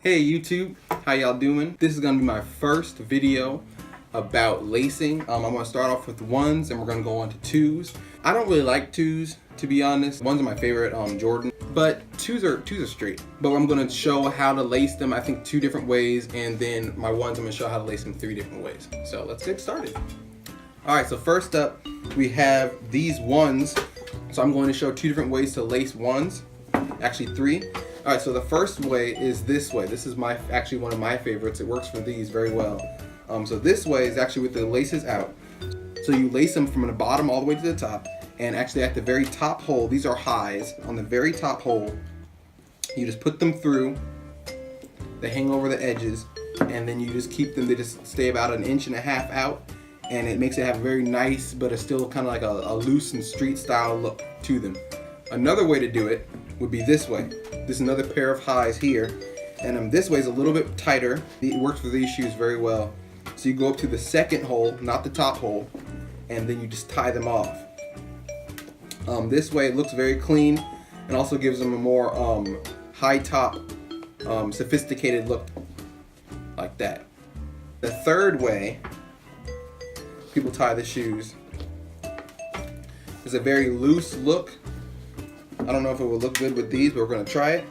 Hey YouTube, how y'all doing? This is gonna be my first video about lacing. I'm gonna start off with ones and we're gonna go on to twos. I don't really like twos, to be honest. Ones are my favorite Jordan, but twos are straight. But I'm gonna show how to lace them, I think 2 different ways, and then my ones I'm gonna show how to lace them 3 different ways. So let's get started. All right, so first up, we have these ones. So I'm going to show 2 different ways to lace ones, actually 3. All right, so the first way is this way. This is actually one of my favorites. It works for these very well. So this way is actually with the laces out. So you lace them from the bottom all the way to the top, and actually at the very top hole, these are highs. On the very top hole, you just put them through. They hang over the edges, and then you just keep them. They just stay about 1.5 inches out, and it makes it have a very nice, but it's still kind of like a loose and street style look to them. Another way to do it would be this way. This is another pair of highs here, and this way is a little bit tighter. It works for these shoes very well. So you go up to the second hole, not the top hole, and then you just tie them off. This way it looks very clean and also gives them a more high top, sophisticated look like that. The third way people tie the shoes is a very loose look. I don't know if it will look good with these, but we're going to try it.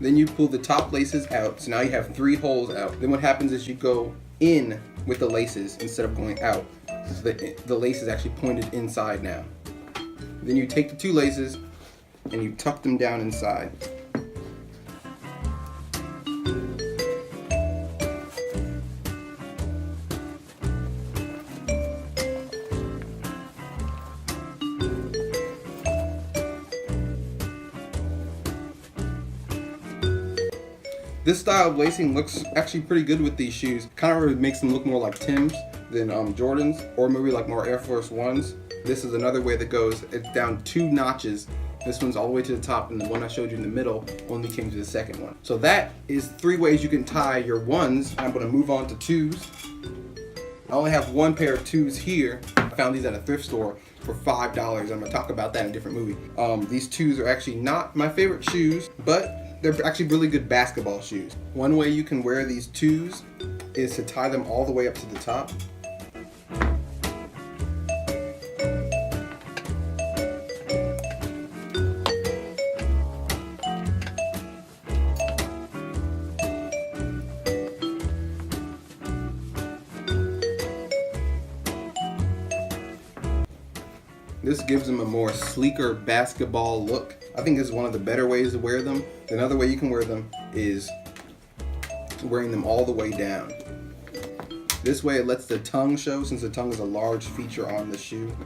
Then you pull the top laces out, so now you have 3 holes out. Then what happens is you go in with the laces instead of going out. So the lace is actually pointed inside now. Then you take the 2 laces and you tuck them down inside. This style of lacing looks actually pretty good with these shoes. Kind of makes them look more like Timbs than Jordans, or maybe like more Air Force Ones. This is another way that goes. It's down 2 notches. This one's all the way to the top, and the one I showed you in the middle only came to the second one. So that is 3 ways you can tie your ones. I'm gonna move on to twos. I only have 1 pair of twos here. I found these at a thrift store for $5. I'm gonna talk about that in a different movie. These twos are actually not my favorite shoes, but they're actually really good basketball shoes. One way you can wear these twos is to tie them all the way up to the top. This gives them a more sleeker basketball look. I think this is one of the better ways to wear them. Another way you can wear them is wearing them all the way down. This way it lets the tongue show, since the tongue is a large feature on the shoe.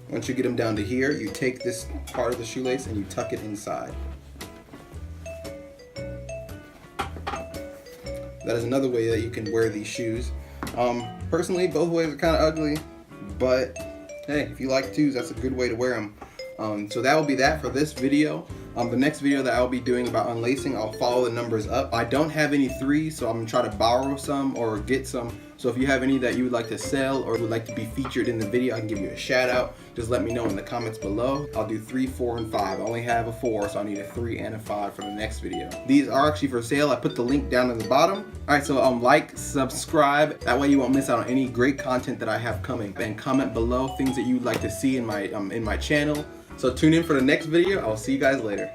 Once you get them down to here, you take this part of the shoelace and you tuck it inside. That is another way that you can wear these shoes. Personally, both ways are kind of ugly, but hey, if you like twos, that's a good way to wear them. So that will be that for this video. The next video that I'll be doing about unlacing, I'll follow the numbers up. I don't have any 3s, so I'm gonna try to borrow some or get some. So if you have any that you would like to sell or would like to be featured in the video, I can give you a shout out. Just let me know in the comments below. I'll do 3, 4, and 5. I only have a 4, so I need a 3 and a 5 for the next video. These are actually for sale. I put the link down at the bottom. All right, so like, subscribe. That way you won't miss out on any great content that I have coming. And comment below things that you'd like to see in my channel. So tune in for the next video. I'll see you guys later.